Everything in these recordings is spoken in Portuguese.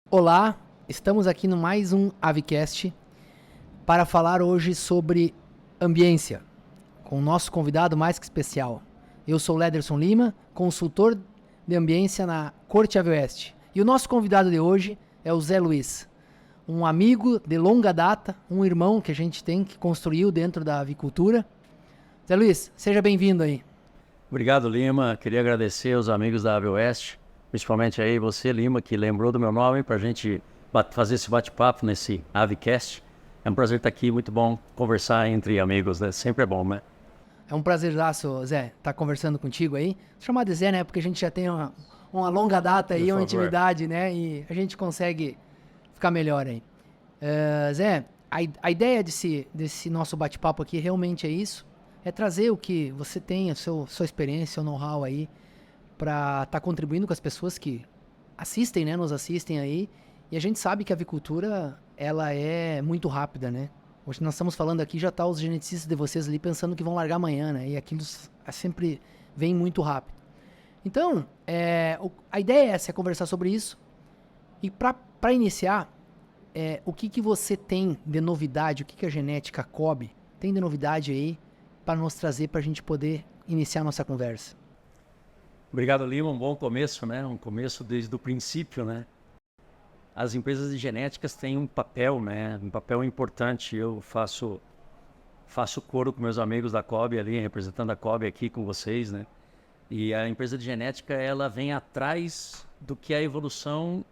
Olá, estamos aqui no mais um Avicast para falar hoje sobre ambiência, com o nosso convidado mais que especial. Eu sou Lederson Lima, consultor de ambiência na Corte Avioeste. E o nosso convidado de hoje é o Zé Luiz, um amigo de longa data, um irmão que a gente tem, que construiu dentro da avicultura. Zé Luiz, seja bem-vindo aí. Obrigado, Lima. Queria agradecer aos amigos da AVIOeste, principalmente aí você, Lima, que lembrou do meu nome para a gente fazer esse bate-papo nesse Avicast. É um prazer estar aqui, muito bom conversar entre amigos, né? Sempre é bom, né? É um prazerzaço, Zé, estar conversando contigo aí. Vou chamar de Zé, né? Porque a gente já tem uma longa data aí, uma intimidade, né? E a gente consegue ficar melhor aí. Zé, a ideia desse nosso bate-papo aqui realmente é isso. É trazer o que você tem, sua experiência, seu know-how aí, para estar contribuindo com as pessoas que assistem, né? Nos assistem aí. E a gente sabe que a avicultura, ela é muito rápida, né? Hoje nós estamos falando aqui, já tá os geneticistas de vocês ali pensando que vão largar amanhã, né? E aquilo sempre vem muito rápido. Então, a ideia é essa, é conversar sobre isso. E para iniciar, o que você tem de novidade, o que a genética COB tem de novidade aí para nos trazer para a gente poder iniciar a nossa conversa? Obrigado, Lima. Um bom começo, né? Um começo desde o princípio, né? As empresas de genéticas têm um papel, né? Um papel importante. Eu faço coro com meus amigos da COB ali, representando a COB aqui com vocês, né? E a empresa de genética, ela vem atrás do que é a evolução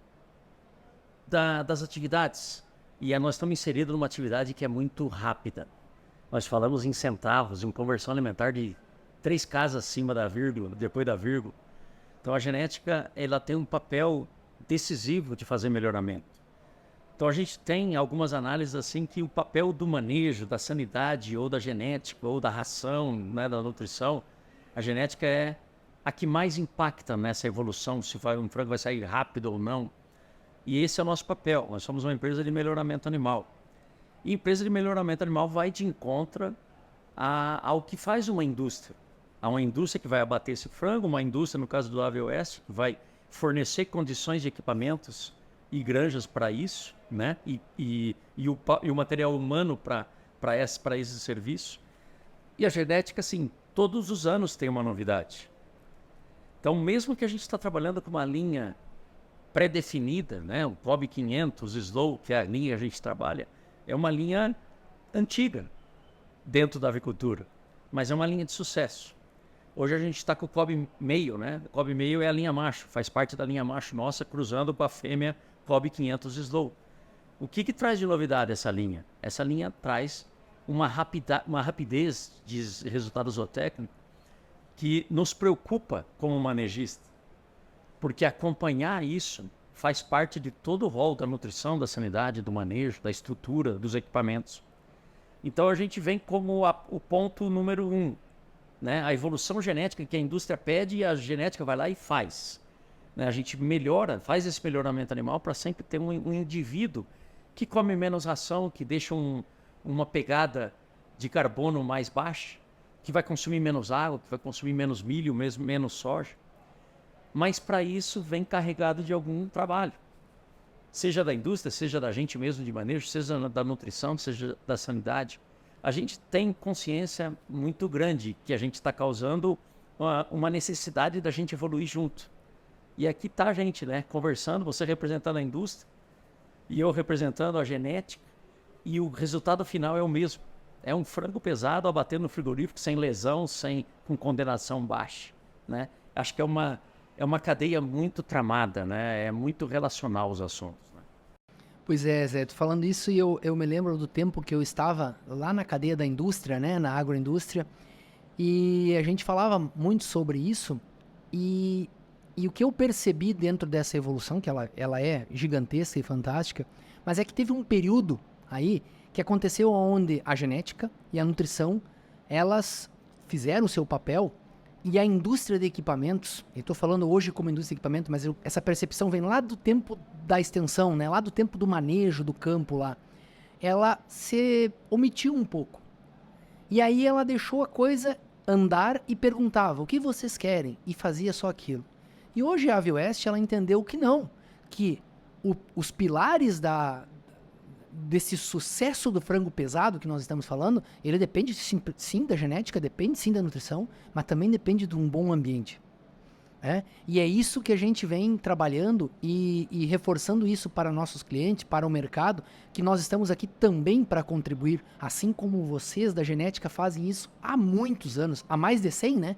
das atividades. E nós estamos inseridos numa atividade que é muito rápida. Nós falamos em centavos, em conversão alimentar de 3 casas acima da vírgula, depois da vírgula. Então a genética, ela tem um papel decisivo de fazer melhoramento. Então a gente tem algumas análises assim que o papel do manejo, da sanidade, ou da genética, ou da ração, né, da nutrição, a genética é a que mais impacta nessa evolução, se um frango vai sair rápido ou não. E esse é o nosso papel. Nós somos uma empresa de melhoramento animal. E empresa de melhoramento animal vai de encontro ao que faz uma indústria. Há uma indústria que vai abater esse frango, uma indústria, no caso do AVIOeste, que vai fornecer condições de equipamentos e granjas para isso, né? E o material humano para esse serviço. E a genética, assim, todos os anos tem uma novidade. Então, mesmo que a gente está trabalhando com uma linha pré-definida, né? O COB 500, Slow, que é a linha que a gente trabalha, é uma linha antiga dentro da avicultura, mas é uma linha de sucesso. Hoje a gente está com o COB meio, né? O COB meio é a linha macho, faz parte da linha macho nossa, cruzando para a fêmea COB 500 Slow. O que traz de novidade essa linha? Essa linha traz uma rapidez de resultado zootécnico que nos preocupa como manejista, porque acompanhar isso faz parte de todo o rol da nutrição, da sanidade, do manejo, da estrutura, dos equipamentos. Então a gente vem como o ponto número 1, né? A evolução genética que a indústria pede e a genética vai lá e faz. Né? A gente faz esse melhoramento animal para sempre ter um indivíduo que come menos ração, que deixa uma pegada de carbono mais baixa, que vai consumir menos água, que vai consumir menos milho, menos soja. Mas para isso vem carregado de algum trabalho. Seja da indústria, seja da gente mesmo de manejo, seja da nutrição, seja da sanidade. A gente tem consciência muito grande que a gente está causando uma necessidade da gente evoluir junto. E aqui está a gente, né, conversando, você representando a indústria e eu representando a genética, e o resultado final é o mesmo. É um frango pesado abatendo no frigorífico, sem lesão, com condenação baixa. Né? Acho que é uma cadeia muito tramada, né? É muito relacional os assuntos. Né? Pois é, Zé, tô falando isso e eu me lembro do tempo que eu estava lá na cadeia da indústria, né, na agroindústria, e a gente falava muito sobre isso, e o que eu percebi dentro dessa evolução, que ela é gigantesca e fantástica, mas é que teve um período aí que aconteceu onde a genética e a nutrição, elas fizeram o seu papel. E a indústria de equipamentos, eu estou falando hoje como indústria de equipamento, mas essa percepção vem lá do tempo da extensão, né? Lá do tempo do manejo do campo lá. Ela se omitiu um pouco. E aí ela deixou a coisa andar e perguntava, o que vocês querem? E fazia só aquilo. E hoje a AVIOeste, ela entendeu que não, que os pilares desse sucesso do frango pesado que nós estamos falando, ele depende sim da genética, depende sim da nutrição, mas também depende de um bom ambiente. E é isso que a gente vem trabalhando e reforçando isso para nossos clientes, para o mercado, que nós estamos aqui também para contribuir, assim como vocês da genética fazem isso há muitos anos, há mais de 100, né?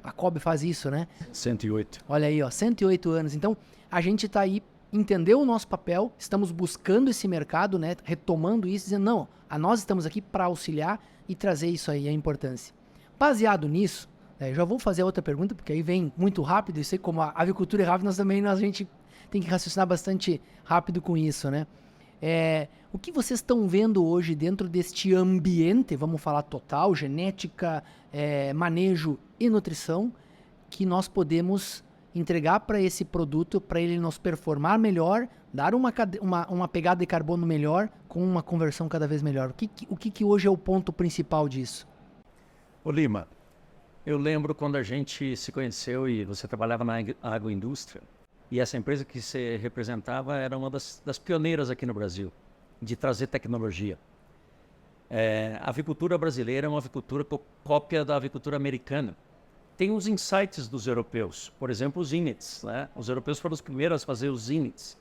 A Kobe faz isso, né? 108. Olha aí, ó, 108 anos. Então, a gente está aí, entendeu o nosso papel, estamos buscando esse mercado, né? Retomando isso, dizendo, não, nós estamos aqui para auxiliar e trazer isso aí, a importância. Baseado nisso, já vou fazer outra pergunta, porque aí vem muito rápido, e sei como a avicultura é rápida, a gente tem que raciocinar bastante rápido com isso, né? O que vocês estão vendo hoje dentro deste ambiente, vamos falar total, genética, manejo e nutrição, que nós podemos entregar para esse produto, para ele nos performar melhor, dar uma pegada de carbono melhor, com uma conversão cada vez melhor. O que hoje é o ponto principal disso? Ô Lima, eu lembro quando a gente se conheceu e você trabalhava na agroindústria, e essa empresa que você representava era uma das pioneiras aqui no Brasil, de trazer tecnologia. A avicultura brasileira é uma avicultura cópia da avicultura americana. Tem os insights dos europeus, por exemplo, os INITs, né? Os europeus foram os primeiros a fazer os INITs,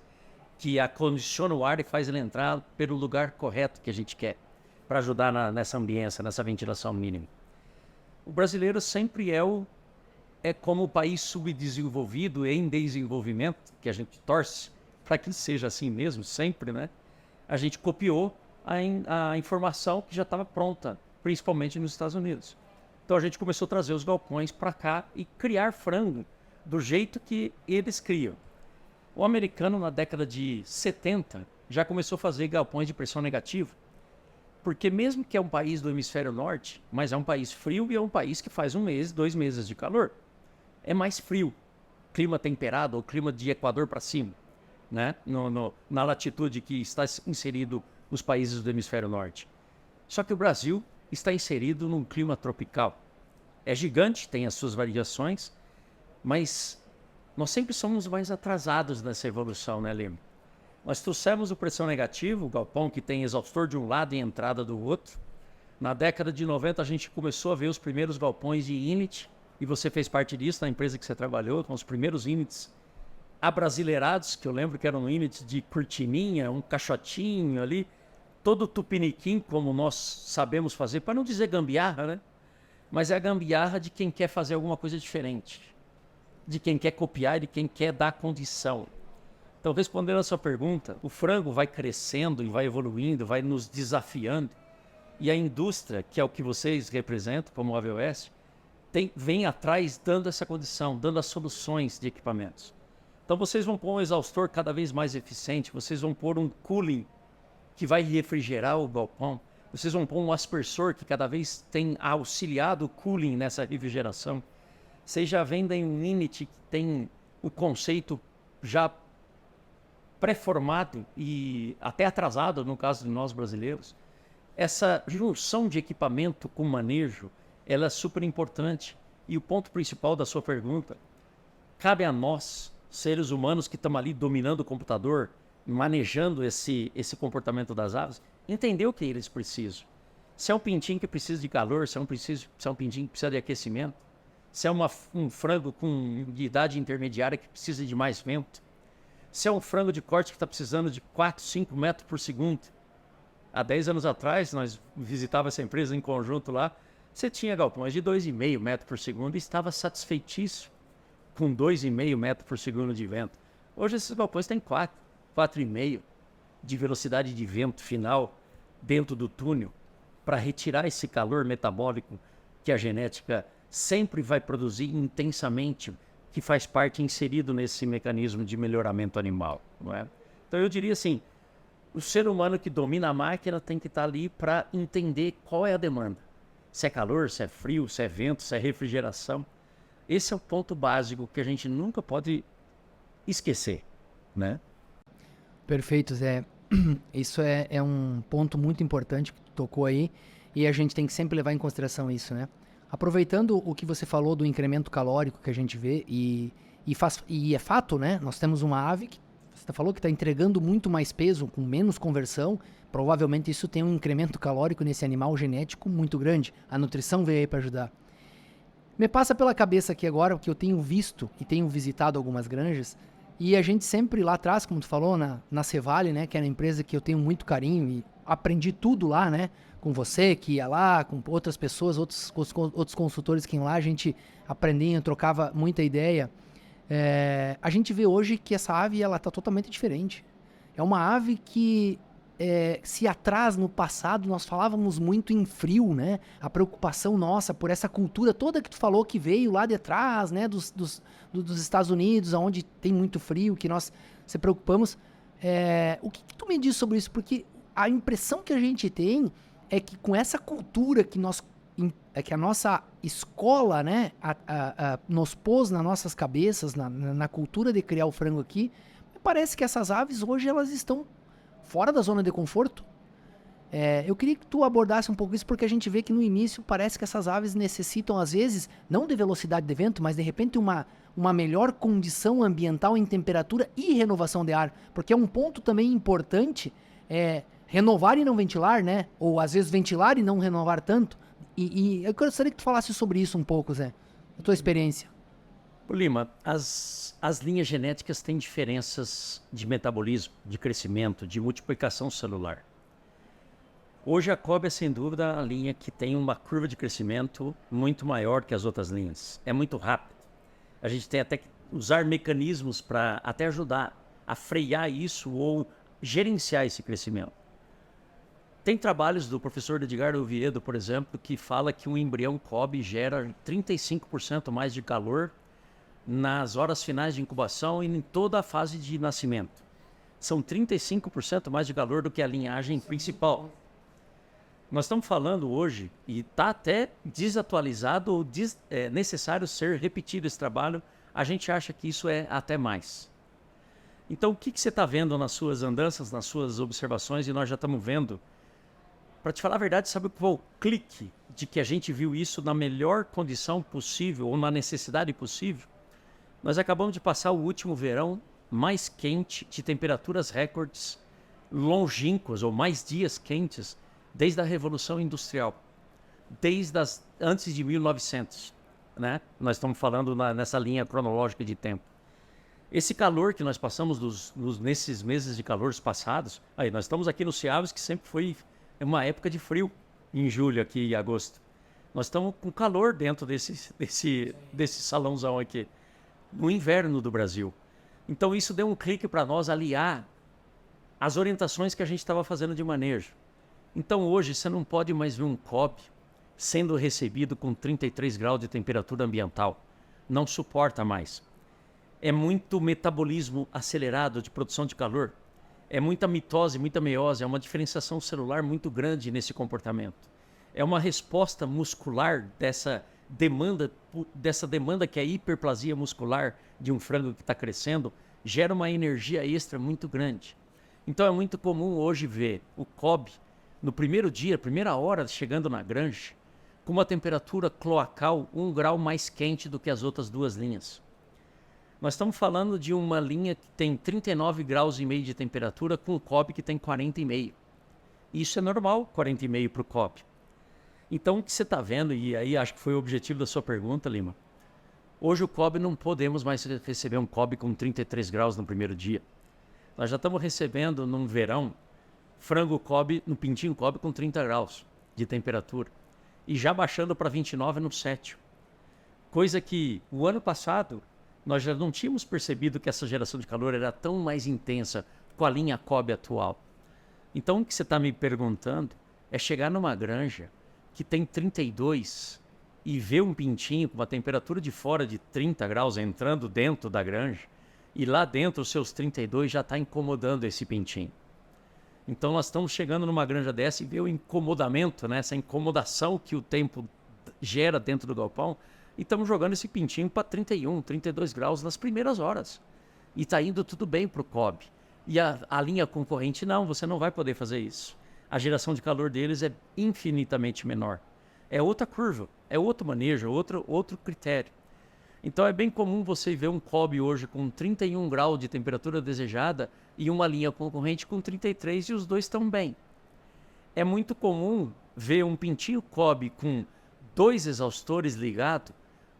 que acondiciona o ar e faz ele entrar pelo lugar correto que a gente quer, para ajudar nessa ambiência, nessa ventilação mínima. O brasileiro sempre é como o país subdesenvolvido e em desenvolvimento, que a gente torce para que seja assim mesmo, sempre, né? A gente copiou a informação que já estava pronta, principalmente nos Estados Unidos. Então a gente começou a trazer os galpões para cá e criar frango do jeito que eles criam. O americano, na década de 70, já começou a fazer galpões de pressão negativa, porque mesmo que é um país do hemisfério norte, mas é um país frio e é um país que faz 1 mês, 2 meses de calor. É mais frio, clima temperado ou clima de Equador para cima, né? Na latitude que está inserido os países do hemisfério norte. Só que o Brasil está inserido num clima tropical. É gigante, tem as suas variações, mas nós sempre somos mais atrasados nessa evolução, né, Lima? Nós trouxemos o pressão negativo, o galpão que tem exaustor de um lado e entrada do outro. Na década de 90 a gente começou a ver os primeiros galpões de INIT, e você fez parte disso na empresa que você trabalhou, com os primeiros INITs abrasileirados, que eu lembro que eram um INIT de cortininha, um caixotinho ali, todo tupiniquim, como nós sabemos fazer, para não dizer gambiarra, né? Mas é a gambiarra de quem quer fazer alguma coisa diferente, de quem quer copiar e de quem quer dar condição. Então, respondendo a sua pergunta, o frango vai crescendo e vai evoluindo, vai nos desafiando. E a indústria, que é o que vocês representam como AVOS, vem atrás dando essa condição, dando as soluções de equipamentos. Então, vocês vão pôr um exaustor cada vez mais eficiente, vocês vão pôr um cooling que vai refrigerar o galpão, vocês vão pôr um aspersor que cada vez tem auxiliado o cooling nessa refrigeração. Vocês já vendem um INIT que tem o conceito já pré-formado e até atrasado, no caso de nós brasileiros. Essa junção de equipamento com manejo, ela é super importante. E o ponto principal da sua pergunta, cabe a nós, seres humanos que estamos ali dominando o computador, manejando esse comportamento das aves, entender o que eles precisam. Se é um pintinho que precisa de calor, se é um pintinho que precisa de aquecimento, se é um frango de idade intermediária que precisa de mais vento, se é um frango de corte que está precisando de 4, 5 metros por segundo. Há 10 anos atrás, nós visitávamos essa empresa em conjunto lá, você tinha galpões de 2,5 metros por segundo e estava satisfeitíssimo com 2,5 metros por segundo de vento. Hoje esses galpões têm 4,5 de velocidade de vento final dentro do túnel para retirar esse calor metabólico que a genética sempre vai produzir intensamente, que faz parte inserido nesse mecanismo de melhoramento animal, não é? Então eu diria assim, o ser humano que domina a máquina tem que estar ali para entender qual é a demanda. Se é calor, se é frio, se é vento, se é refrigeração. Esse é o ponto básico que a gente nunca pode esquecer, né? Perfeito, Zé. Isso é um ponto muito importante que tu tocou aí, e a gente tem que sempre levar em consideração isso, né? Aproveitando o que você falou do incremento calórico que a gente vê, e é fato, né? Nós temos uma ave que Você falou que está entregando muito mais peso, com menos conversão. Provavelmente isso tem um incremento calórico nesse animal genético muito grande. A nutrição veio aí para ajudar. Me passa pela cabeça aqui agora, que eu tenho visto e tenho visitado algumas granjas, e a gente sempre lá atrás, como tu falou, na Cevale, né, que era uma empresa que eu tenho muito carinho e aprendi tudo lá, né, com você, que ia lá, com outras pessoas, outros consultores que iam lá, a gente aprendia, trocava muita ideia. A gente vê hoje que essa ave, ela tá totalmente diferente. É uma ave que se atrás, no passado, nós falávamos muito em frio, né? A preocupação nossa por essa cultura toda que tu falou que veio lá de trás, né? Dos Estados Unidos, onde tem muito frio, que nós se preocupamos. O que tu me diz sobre isso? Porque a impressão que a gente tem é que com essa cultura que que a nossa escola, né, nos pôs nas nossas cabeças, na cultura de criar o frango aqui, parece que essas aves hoje elas estão fora da zona de conforto. Eu queria que tu abordasse um pouco isso, porque a gente vê que no início parece que essas aves necessitam, às vezes, não de velocidade de vento, mas de repente uma melhor condição ambiental em temperatura e renovação de ar, porque é um ponto também importante, renovar e não ventilar, né? Ou às vezes ventilar e não renovar tanto. E eu gostaria que tu falasse sobre isso um pouco, Zé, a tua experiência. Lima, as linhas genéticas têm diferenças de metabolismo, de crescimento, de multiplicação celular. Hoje a Kobe é sem dúvida a linha que tem uma curva de crescimento muito maior que as outras linhas. É muito rápido. A gente tem até que usar mecanismos para até ajudar a frear isso ou gerenciar esse crescimento. Tem trabalhos do professor Edgardo Oviedo, por exemplo, que fala que um embrião Kobe gera 35% mais de calor nas horas finais de incubação e em toda a fase de nascimento. São 35% mais de calor do que a linhagem principal. Nós estamos falando hoje, e está até desatualizado ou necessário ser repetido esse trabalho, a gente acha que isso é até mais. Então, o que você está vendo nas suas andanças, nas suas observações, e nós já estamos vendo. Para te falar a verdade, sabe qual o clique de que a gente viu isso na melhor condição possível ou na necessidade possível? Nós acabamos de passar o último verão mais quente, de temperaturas recordes longínquas ou mais dias quentes desde a Revolução Industrial, antes de 1900, né? Nós estamos falando nessa linha cronológica de tempo. Esse calor que nós passamos nesses meses de calores passados, aí nós estamos aqui no Ceaves, que sempre foi uma época de frio, em julho aqui e agosto. Nós estamos com calor dentro desse salãozão aqui, no inverno do Brasil. Então isso deu um clique para nós aliar as orientações que a gente estava fazendo de manejo. Então hoje você não pode mais ver um Kobe sendo recebido com 33 graus de temperatura ambiental. Não suporta mais. É muito metabolismo acelerado de produção de calor. É muita mitose, muita meiose, é uma diferenciação celular muito grande nesse comportamento. É uma resposta muscular dessa demanda que é a hiperplasia muscular de um frango que está crescendo, gera uma energia extra muito grande. Então é muito comum hoje ver o Kobe no primeiro dia, primeira hora chegando na granja, com uma temperatura cloacal 1 grau mais quente do que as outras duas linhas. Nós estamos falando de uma linha que tem 39 graus e meio de temperatura com o Kobe que tem 40,5. Isso é normal, 40,5 para o Kobe. Então o que você está vendo, e aí acho que foi o objetivo da sua pergunta, Lima, hoje o Kobe não podemos mais receber um Kobe com 33 graus no primeiro dia. Nós já estamos recebendo num verão frango Kobe, no pintinho Kobe com 30 graus de temperatura e já baixando para 29 no sétimo. Coisa que o ano passado nós já não tínhamos percebido que essa geração de calor era tão mais intensa com a linha Kobe atual. Então o que você está me perguntando é chegar numa granja que tem 32 e ver um pintinho com uma temperatura de fora de 30 graus entrando dentro da granja e lá dentro os seus 32 já está incomodando esse pintinho. Então nós estamos chegando numa granja dessa e ver o incomodamento, né? Essa incomodação que o tempo gera dentro do galpão. E estamos jogando esse pintinho para 31, 32 graus nas primeiras horas. E está indo tudo bem para o Kobe. E a linha concorrente, não, você não vai poder fazer isso. A geração de calor deles é infinitamente menor. É outra curva, é outro manejo, outro critério. Então é bem comum você ver um Kobe hoje com 31 graus de temperatura desejada e uma linha concorrente com 33 e os dois estão bem. É muito comum ver um pintinho Kobe com 2 exaustores ligados,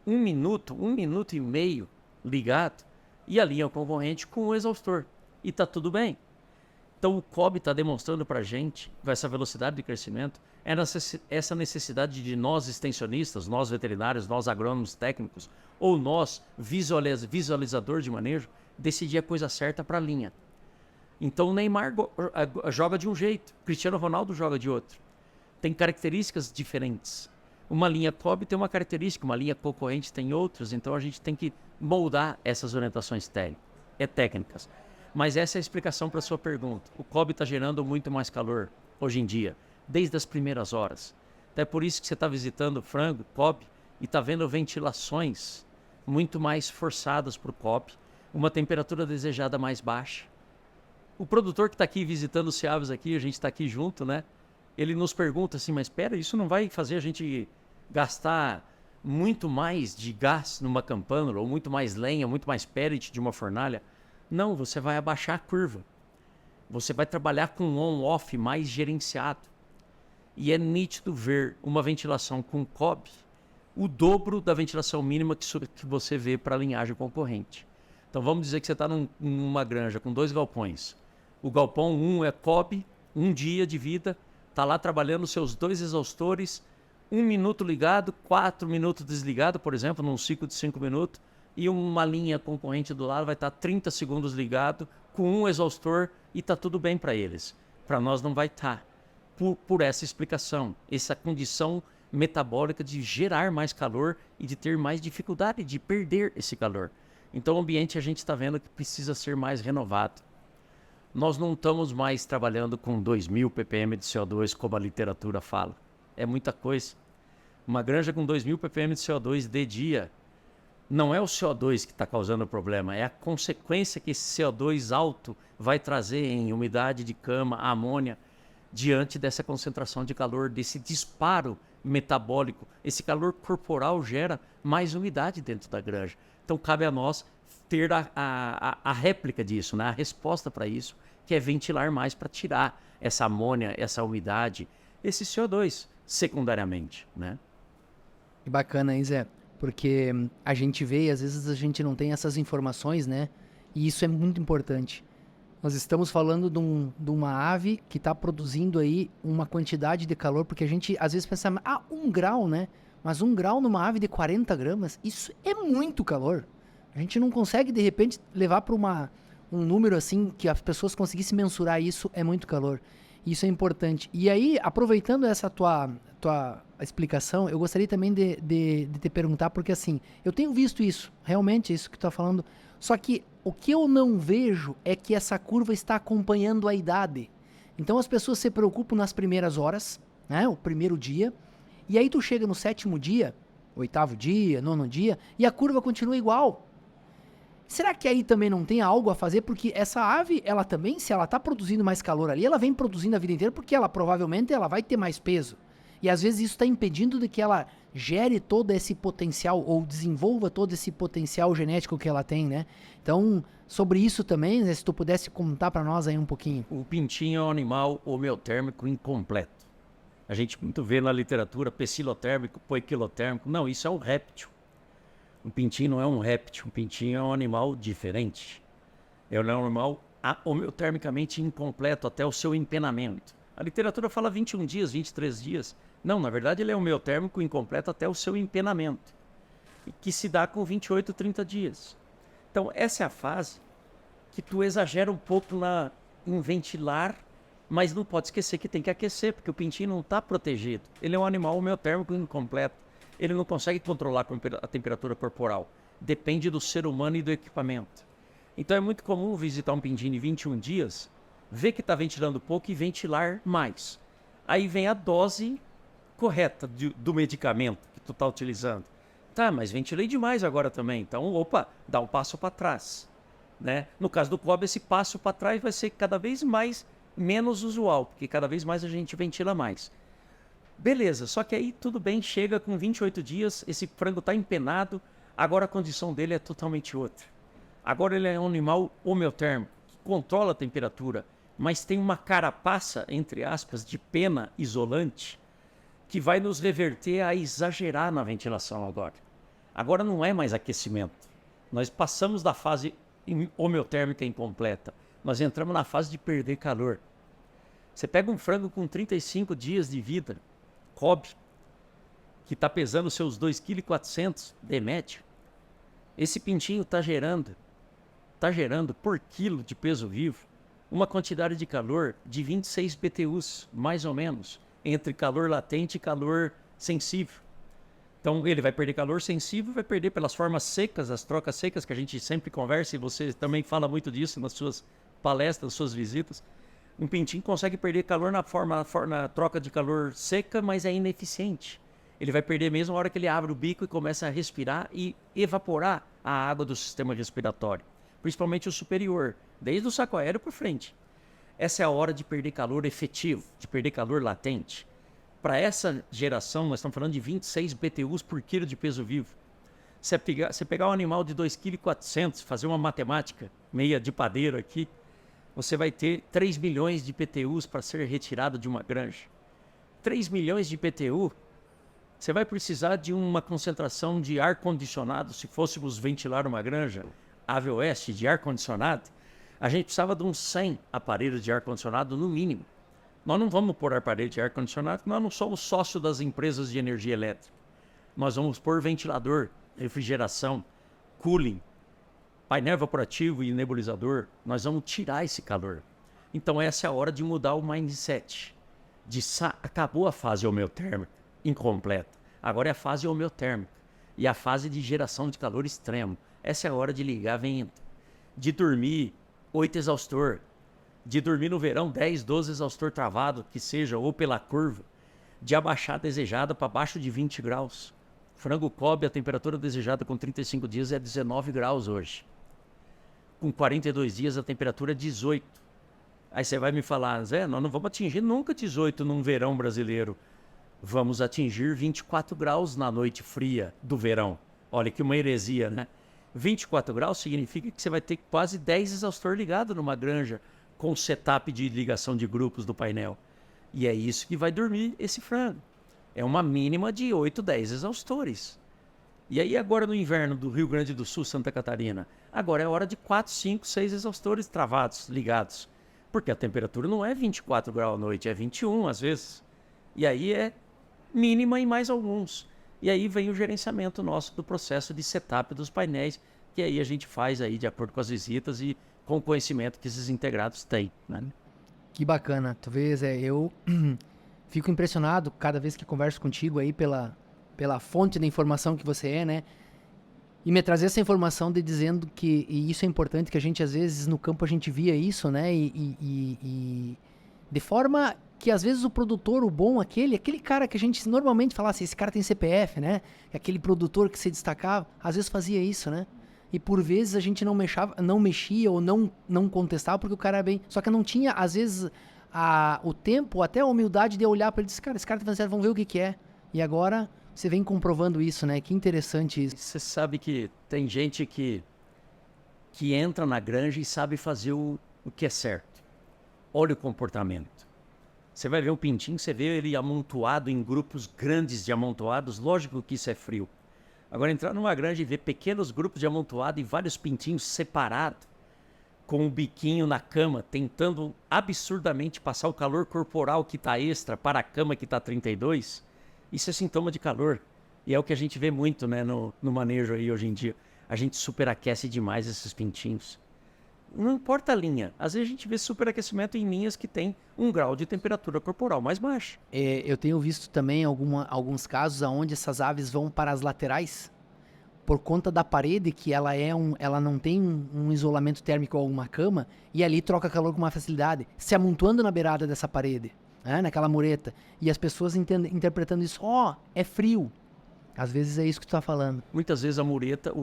1 minuto e meio ligado, e a linha concorrente com um exaustor. E está tudo bem. Então o Kobe está demonstrando para a gente, com essa velocidade de crescimento, essa necessidade de nós extensionistas, nós veterinários, nós agrônomos técnicos, ou nós visualizador de manejo, decidir a coisa certa para a linha. Então o Neymar joga de um jeito, o Cristiano Ronaldo joga de outro. Tem características diferentes. Uma linha Kobe tem uma característica, uma linha concorrente tem outras, então a gente tem que moldar essas orientações técnicas. Mas essa é a explicação para a sua pergunta. O Kobe está gerando muito mais calor hoje em dia, desde as primeiras horas. Então é por isso que você está visitando o frango, Kobe, e está vendo ventilações muito mais forçadas para o Kobe, uma temperatura desejada mais baixa. O produtor que está aqui visitando os Ciaves aqui, a gente está aqui junto, né? Ele nos pergunta assim, mas espera, isso não vai fazer a gente gastar muito mais de gás numa campânula, ou muito mais lenha, muito mais pellet de uma fornalha? Não, você vai abaixar a curva. Você vai trabalhar com um on-off mais gerenciado. E é nítido ver uma ventilação com Kobe, o dobro da ventilação mínima que você vê para a linhagem concorrente. Então vamos dizer que você está numa granja com 2 galpões. O galpão 1 é Kobe, 1 dia de vida, está lá trabalhando seus 2 exaustores, 1 minuto ligado, 4 minutos desligado, por exemplo, num ciclo de 5 minutos, e uma linha concorrente do lado vai estar 30 segundos ligado, com um exaustor, e está tudo bem para eles. Para nós não vai estar. Por essa explicação, essa condição metabólica de gerar mais calor e de ter mais dificuldade de perder esse calor. Então o ambiente a gente está vendo que precisa ser mais renovado. Nós não estamos mais trabalhando com 2.000 ppm de CO2 como a literatura fala. É muita coisa. Uma granja com 2.000 ppm de CO2 de dia, não é o CO2 que está causando o problema, é a consequência que esse CO2 alto vai trazer em umidade de cama, amônia, diante dessa concentração de calor, desse disparo metabólico. Esse calor corporal gera mais umidade dentro da granja. Então cabe a nós ter a réplica disso, né? A resposta para isso, que é ventilar mais para tirar essa amônia, essa umidade, esse CO2, secundariamente, né? Que bacana, hein, Zé? Porque a gente vê e às vezes a gente não tem essas informações, né? E isso é muito importante. Nós estamos falando de uma ave que está produzindo aí uma quantidade de calor, porque a gente às vezes pensa, 1 grau, né? Mas 1 grau numa ave de 40 gramas, isso é muito calor. A gente não consegue, de repente, levar para um número assim, que as pessoas conseguissem mensurar isso, é muito calor. Isso é importante. E aí, aproveitando essa tua explicação, eu gostaria também de te perguntar, porque assim, eu tenho visto isso, realmente, isso que tu tá falando, só que o que eu não vejo é que essa curva está acompanhando a idade. Então as pessoas se preocupam nas primeiras horas, né, o primeiro dia, e aí tu chega no 7º dia, 8º dia, 9º dia, e a curva continua igual. Será que aí também não tem algo a fazer? Porque essa ave, ela também, se ela está produzindo mais calor ali, ela vem produzindo a vida inteira porque ela provavelmente ela vai ter mais peso. E às vezes isso está impedindo de que ela gere todo esse potencial ou desenvolva todo esse potencial genético que ela tem, né? Então, sobre isso também, né, se tu pudesse contar para nós aí um pouquinho. O pintinho é um animal homeotérmico incompleto. A gente muito vê na literatura pecilotérmico, poiquilotérmico. Não, isso é um réptil. Um pintinho não é um réptil, um pintinho é um animal diferente. É um animal homeotermicamente incompleto até o seu empenamento. A literatura fala 21 dias, 23 dias. Não, na verdade ele é homeotérmico incompleto até o seu empenamento, que se dá com 28, 30 dias. Então essa é a fase que tu exagera um pouco em ventilar, mas não pode esquecer que tem que aquecer, porque o pintinho não está protegido. Ele é um animal homeotérmico incompleto. Ele não consegue controlar a temperatura corporal. Depende do ser humano e do equipamento. Então é muito comum visitar um pintinho de 21 dias, ver que está ventilando pouco e ventilar mais. Aí vem a dose correta do medicamento que tu está utilizando. Tá, mas ventilei demais agora também. Então, opa, dá um passo para trás. Né? No caso do Kobe, esse passo para trás vai ser cada vez menos usual, porque cada vez mais a gente ventila mais. Beleza, só que aí tudo bem, chega com 28 dias, esse frango está empenado, Agora a condição dele é totalmente outra. Agora ele é um animal homeotérmico, que controla a temperatura, mas tem uma carapaça, entre aspas, de pena isolante, que vai nos reverter a exagerar na ventilação agora. Agora não é mais aquecimento. Nós passamos da fase homeotérmica incompleta. Nós entramos na fase de perder calor. Você pega um frango com 35 dias de vida, Kobe, que está pesando seus 2,4 kg de média. Esse pintinho está gerando por quilo de peso vivo uma quantidade de calor de 26 BTUs, mais ou menos, entre calor latente e calor sensível. Então ele vai perder calor sensível, vai perder pelas formas secas, as trocas secas que a gente sempre conversa, e você também fala muito disso nas suas palestras, nas suas visitas. Um pintinho consegue perder calor na troca de calor seca, mas é ineficiente. Ele vai perder mesmo a hora que ele abre o bico e começa a respirar e evaporar a água do sistema respiratório, principalmente o superior, desde o saco aéreo para frente. Essa é a hora de perder calor efetivo, de perder calor latente. Para essa geração, nós estamos falando de 26 BTUs por quilo de peso vivo. Você pegar um animal de 2,4 kg, fazer uma matemática meia de padeiro aqui, você vai ter 3 milhões de BTUs para ser retirado de uma granja. 3 milhões de BTU, você vai precisar de uma concentração de ar-condicionado. Se fôssemos ventilar uma granja, Ave Oeste, de ar-condicionado, a gente precisava de uns 100 aparelhos de ar-condicionado no mínimo. Nós não vamos pôr aparelho de ar-condicionado, porque nós não somos sócio das empresas de energia elétrica. Nós vamos pôr ventilador, refrigeração, cooling, painel evaporativo e nebulizador. Nós vamos tirar esse calor. Então essa é a hora de mudar o mindset. Acabou a fase homeotérmica incompleta. Agora é a fase homeotérmica e a fase de geração de calor extremo. Essa é a hora de ligar vento, de dormir 8 exaustor, de dormir no verão 10, 12 exaustor travado, que seja, ou pela curva, de abaixar a desejada para baixo de 20 graus. Frango Kobe, a temperatura desejada com 35 dias é 19 graus hoje. Com 42 dias a temperatura é 18. Aí você vai me falar, Zé, nós não vamos atingir nunca 18 num verão brasileiro. Vamos atingir 24 graus na noite fria do verão. Olha que uma heresia, né? 24 graus significa que você vai ter quase 10 exaustor ligado numa granja com setup de ligação de grupos do painel. E é isso que vai dormir esse frango. É uma mínima de 8, 10 exaustores. E aí agora no inverno do Rio Grande do Sul, Santa Catarina, agora é hora de 4, 5, 6 exaustores travados, ligados. Porque a temperatura não é 24 graus à noite, é 21 às vezes. E aí é mínima e mais alguns. E aí vem o gerenciamento nosso do processo de setup dos painéis, que aí a gente faz aí de acordo com as visitas e com o conhecimento que esses integrados têm, né? Que bacana. Talvez eu fico impressionado cada vez que converso contigo aí pela fonte de informação que você é, né? E me trazer essa informação de dizendo que, e isso é importante, que a gente às vezes no campo a gente via isso, né? E de forma que às vezes o produtor, o bom, aquele cara que a gente normalmente fala assim, esse cara tem CPF, né? Aquele produtor que se destacava, às vezes fazia isso, né? E por vezes a gente não mexia ou não contestava porque o cara era bem... Só que não tinha, às vezes, o tempo, até a humildade de olhar para ele e dizer, cara, esse cara tá fazendo certo, vamos ver o que é. E agora você vem comprovando isso, né? Que interessante isso. Você sabe que tem gente que entra na granja e sabe fazer o que é certo. Olha o comportamento. Você vai ver um pintinho, você vê ele amontoado em grupos grandes de amontoados, lógico que isso é frio. Agora, entrar numa granja e ver pequenos grupos de amontoado e vários pintinhos separados, com o biquinho na cama, tentando absurdamente passar o calor corporal que está extra para a cama que está 32, isso é sintoma de calor. E é o que a gente vê muito, né, no manejo aí hoje em dia. A gente superaquece demais esses pintinhos. Não importa a linha. Às vezes a gente vê superaquecimento em linhas que tem 1 grau de temperatura corporal mais baixo. Eu tenho visto também alguns casos onde essas aves vão para as laterais por conta da parede, que ela não tem um isolamento térmico ou uma cama, e ali troca calor com uma facilidade, se amontoando na beirada dessa parede, né, naquela mureta. E as pessoas interpretando isso, é frio. Às vezes é isso que tu está falando. Muitas vezes a mureta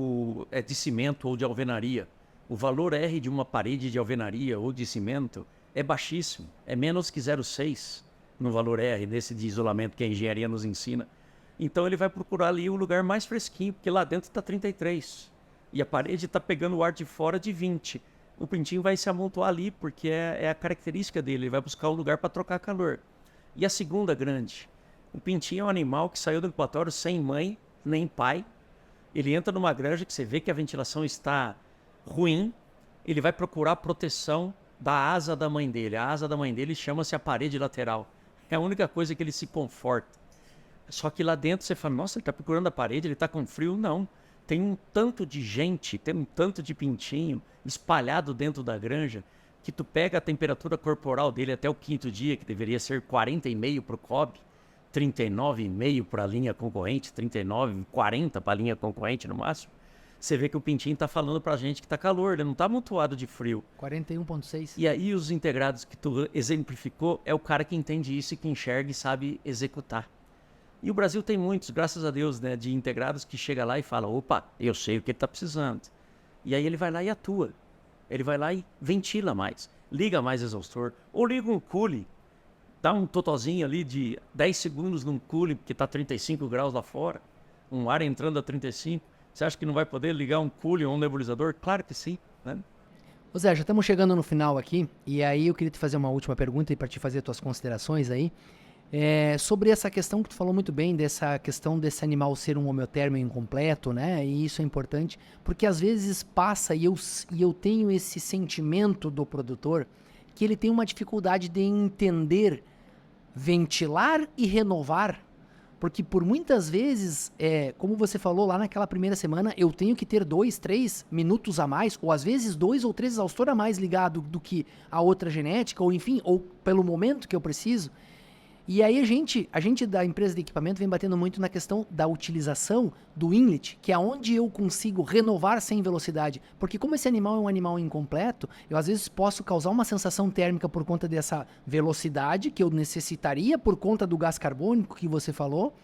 é de cimento ou de alvenaria. O valor R de uma parede de alvenaria ou de cimento é baixíssimo. É menos que 0,6 no valor R desse de isolamento que a engenharia nos ensina. Então ele vai procurar ali o lugar mais fresquinho, porque lá dentro está 33 e a parede está pegando o ar de fora de 20. O pintinho vai se amontoar ali, porque é a característica dele, ele vai buscar um lugar para trocar calor. E a segunda grande, o pintinho é um animal que saiu do incubatório sem mãe nem pai. Ele entra numa granja que você vê que a ventilação está ruim, ele vai procurar proteção da asa da mãe dele. A asa da mãe dele chama-se a parede lateral. É a única coisa que ele se conforta. Só que lá dentro você fala, nossa, ele está procurando a parede, ele está com frio. Não, tem um tanto de gente, tem um tanto de pintinho espalhado dentro da granja, que tu pega a temperatura corporal dele até o 5º dia, que deveria ser 40,5 para o COB, 39,5 para a linha concorrente, 39, 40 para a linha concorrente no máximo. Você vê que o pintinho está falando para a gente que está calor, ele não está amontoado de frio. 41,6. E aí os integrados que tu exemplificou é o cara que entende isso e que enxerga e sabe executar. E o Brasil tem muitos, graças a Deus, né, de integrados que chega lá e fala, opa, eu sei o que ele está precisando. E aí ele vai lá e atua. Ele vai lá e ventila mais, liga mais exaustor, ou liga um cooling, dá um totozinho ali de 10 segundos num cooling, porque está 35 graus lá fora, um ar entrando a 35. Você acha que não vai poder ligar um cooling ou um nebulizador? Claro que sim, né? Ô Zé, já estamos chegando no final aqui, e aí eu queria te fazer uma última pergunta e para te fazer tuas considerações aí. Sobre essa questão que tu falou muito bem, dessa questão desse animal ser um homeotérmio incompleto, né? E isso é importante, porque às vezes passa e eu tenho esse sentimento do produtor que ele tem uma dificuldade de entender, ventilar e renovar, porque por muitas vezes, como você falou lá naquela primeira semana, eu tenho que ter 2, 3 minutos a mais, ou às vezes 2 ou 3 exaustor a mais ligado do que a outra genética, ou enfim, ou pelo momento que eu preciso. E aí a gente da empresa de equipamento vem batendo muito na questão da utilização do inlet, que é onde eu consigo renovar sem velocidade. Porque como esse animal é um animal incompleto, eu às vezes posso causar uma sensação térmica por conta dessa velocidade que eu necessitaria por conta do gás carbônico que você falou.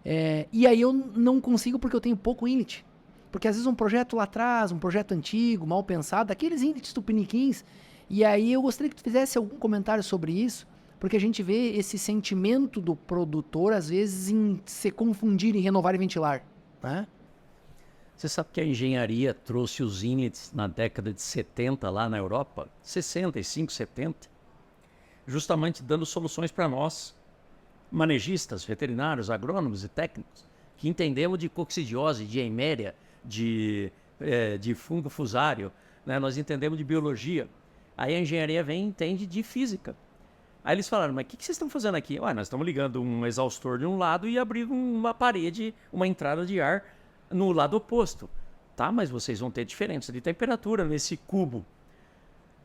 E aí eu não consigo porque eu tenho pouco inlet. Porque às vezes um projeto lá atrás, um projeto antigo, mal pensado, aqueles inlets tupiniquins. E aí eu gostaria que tu fizesse algum comentário sobre isso. Porque a gente vê esse sentimento do produtor, às vezes, em se confundir em renovar e ventilar, né? Você sabe que a engenharia trouxe os inlets na década de 70 lá na Europa, 65, 70, justamente dando soluções para nós, manejistas, veterinários, agrônomos e técnicos, que entendemos de coccidiose, de eiméria, de fungo fusário, né? Nós entendemos de biologia. Aí a engenharia vem e entende de física. Aí eles falaram, mas o que vocês estão fazendo aqui? Ué, nós estamos ligando um exaustor de um lado e abrindo uma parede, uma entrada de ar no lado oposto. Tá, mas vocês vão ter diferença de temperatura nesse cubo.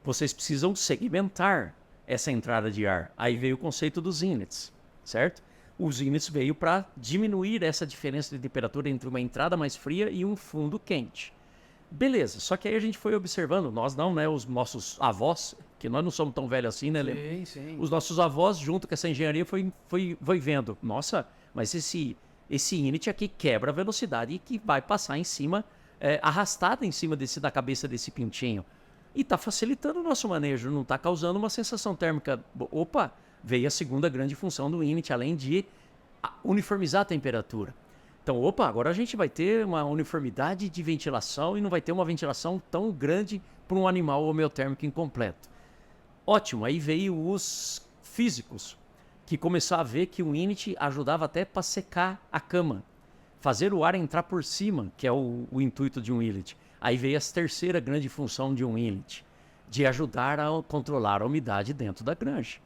Vocês precisam segmentar essa entrada de ar. Aí veio o conceito dos inlets, certo? Os inlets veio para diminuir essa diferença de temperatura entre uma entrada mais fria e um fundo quente. Beleza, só que aí a gente foi observando, nós não, né, os nossos avós, que nós não somos tão velhos assim, né, Lembra? Sim, sim. Os nossos avós, junto com essa engenharia, foi vendo, nossa, mas esse inlet aqui quebra a velocidade e que vai passar em cima, arrastada em cima da cabeça desse pintinho. E está facilitando o nosso manejo, não está causando uma sensação térmica. Opa, veio a segunda grande função do inlet, além de uniformizar a temperatura. Então, agora a gente vai ter uma uniformidade de ventilação e não vai ter uma ventilação tão grande para um animal homeotérmico incompleto. Ótimo, aí veio os físicos, que começaram a ver que o inlet ajudava até para secar a cama, fazer o ar entrar por cima, que é o intuito de um inlet. Aí veio a terceira grande função de um inlet, de ajudar a controlar a umidade dentro da granja.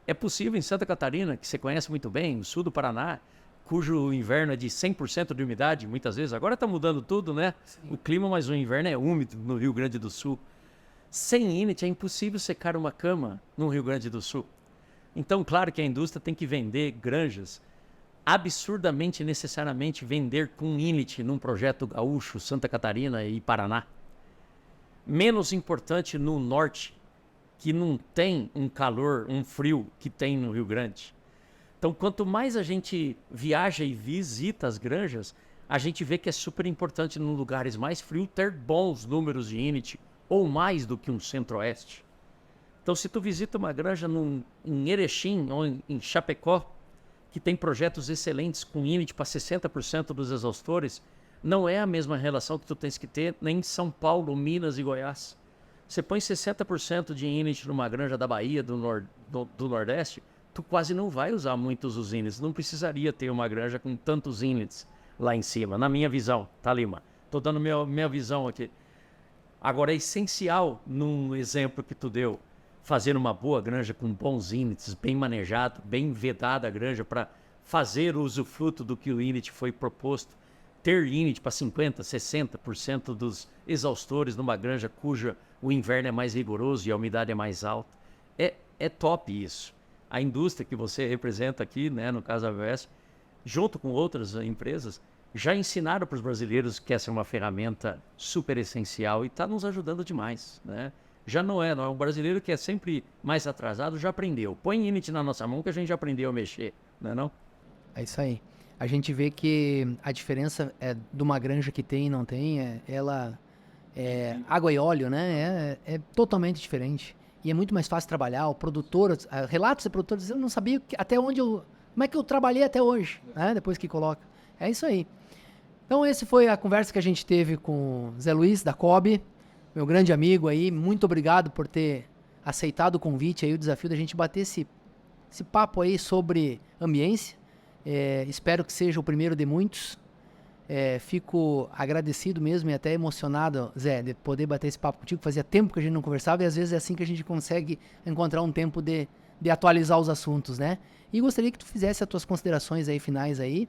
É possível em Santa Catarina, que você conhece muito bem, no sul do Paraná, cujo inverno é de 100% de umidade, muitas vezes. Agora está mudando tudo, né? Sim. O clima, mas o inverno é úmido no Rio Grande do Sul. Sem inlet é impossível secar uma cama no Rio Grande do Sul. Então, claro que a indústria tem que vender granjas, absurdamente, necessariamente, vender com inlet num projeto gaúcho, Santa Catarina e Paraná. Menos importante no norte, que não tem um calor, um frio que tem no Rio Grande. Então, quanto mais a gente viaja e visita as granjas, a gente vê que é super importante, nos lugares mais frios, ter bons números de inlet, ou mais do que um centro-oeste. Então, se tu visita uma granja em Erechim ou em Chapecó, que tem projetos excelentes com INIT para 60% dos exaustores, não é a mesma relação que tu tens que ter nem em São Paulo, Minas e Goiás. Você põe 60% de INIT numa granja da Bahia, do Nordeste, tu quase não vai usar muitos os INITs. Não precisaria ter uma granja com tantos INITs lá em cima, na minha visão, tá, Lima? Estou dando minha visão aqui. Agora, é essencial, num exemplo que tu deu, fazer uma boa granja com bons INITs, bem manejado, bem vedada a granja para fazer o usufruto do que o INIT foi proposto. Ter INIT para 50%, 60% dos exaustores numa granja cuja o inverno é mais rigoroso e a umidade é mais alta. É top isso. A indústria que você representa aqui, né, no caso da AWS, junto com outras empresas, já ensinaram para os brasileiros que essa é uma ferramenta super essencial e está nos ajudando demais, né? Já não é um brasileiro que é sempre mais atrasado, já aprendeu. Põe INIT na nossa mão que a gente já aprendeu a mexer, não é não? É isso aí. A gente vê que a diferença de uma granja que tem e não tem, ela é água e óleo, né? É totalmente diferente. E é muito mais fácil trabalhar. O produtor, relatos de produtores, eu não sabia até onde como é que eu trabalhei até hoje, né? Depois que coloca. É isso aí. Então, essa foi a conversa que a gente teve com o Zé Luiz, da COB, meu grande amigo aí. Muito obrigado por ter aceitado o convite aí, o desafio da gente bater esse papo aí sobre ambiência. Espero que seja o primeiro de muitos. Fico agradecido mesmo e até emocionado, Zé, de poder bater esse papo contigo. Fazia tempo que a gente não conversava e às vezes é assim que a gente consegue encontrar um tempo de atualizar os assuntos, né? E gostaria que tu fizesse as tuas considerações aí finais aí,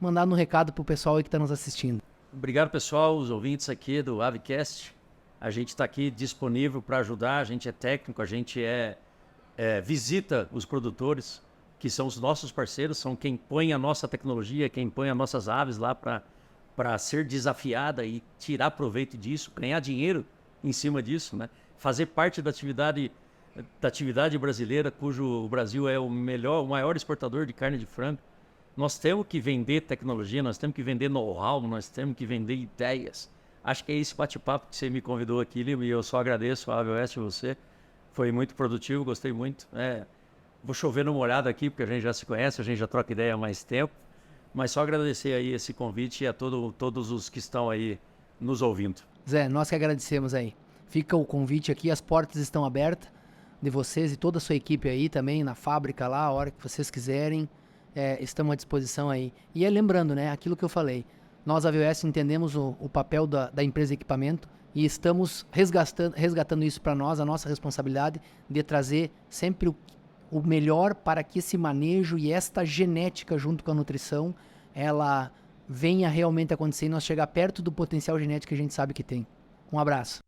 mandar um recado pro pessoal aí que está nos assistindo. Obrigado, pessoal, os ouvintes aqui do Avicast. A gente está aqui disponível para ajudar, a gente é técnico, a gente visita os produtores, que são os nossos parceiros, são quem põe a nossa tecnologia, quem põe as nossas aves lá para ser desafiada e tirar proveito disso, ganhar dinheiro em cima disso, né? Fazer parte da atividade brasileira, cujo o Brasil é o maior exportador de carne de frango. Nós temos que vender tecnologia, nós temos que vender know-how, nós temos que vender ideias. Acho que é esse bate-papo que você me convidou aqui, Lima, e eu só agradeço a AWS e você. Foi muito produtivo, gostei muito. Vou chover numa olhada aqui, porque a gente já se conhece, a gente já troca ideia há mais tempo. Mas só agradecer aí esse convite e a todos os que estão aí nos ouvindo. Zé, nós que agradecemos aí. Fica o convite aqui, as portas estão abertas de vocês e toda a sua equipe aí também, na fábrica lá, a hora que vocês quiserem. Estamos à disposição aí. E lembrando, né, aquilo que eu falei, nós, a AWS, entendemos o papel da empresa de equipamento e estamos resgatando isso para nós, a nossa responsabilidade de trazer sempre o melhor para que esse manejo e esta genética junto com a nutrição, ela venha realmente acontecer e nós chegar perto do potencial genético que a gente sabe que tem. Um abraço.